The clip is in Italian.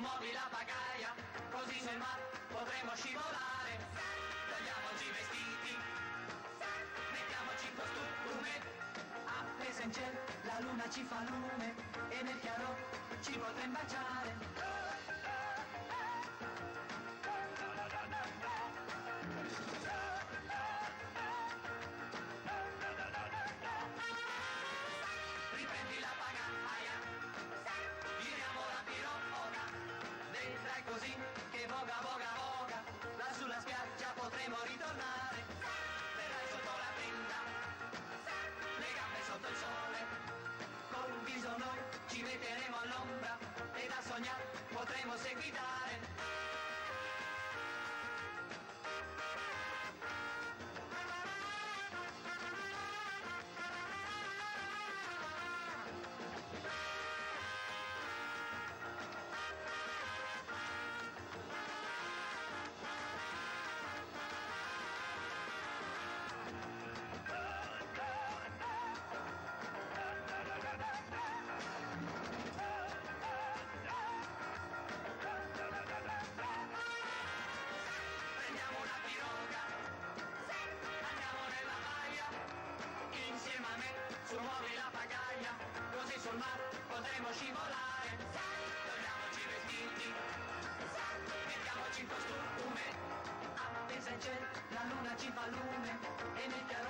muovi la pagaia, così sul mar potremo scivolare. Togliamoci i vestiti, mettiamoci in costume, appesa in cielo la luna ci fa lume e nel chiaro ci potremo baciare. Riprendi la pagaia, giriamo la pirofona, vedrai così che voga, voga, voga, là sulla spiaggia potremo ritornare. Verrai sotto la tenda, le gambe sotto il sole, col viso noi ci metteremo all'ombra e da sognare potremo seguitare. Prendiamo una piroga, andiamo nella baia, insieme a me su muovi la pagaia, così sul mar potremo scivolare. Togliamoci i vestiti, mettiamoci in costume, appesa in cielo la luna ci fa lume e nel chiaro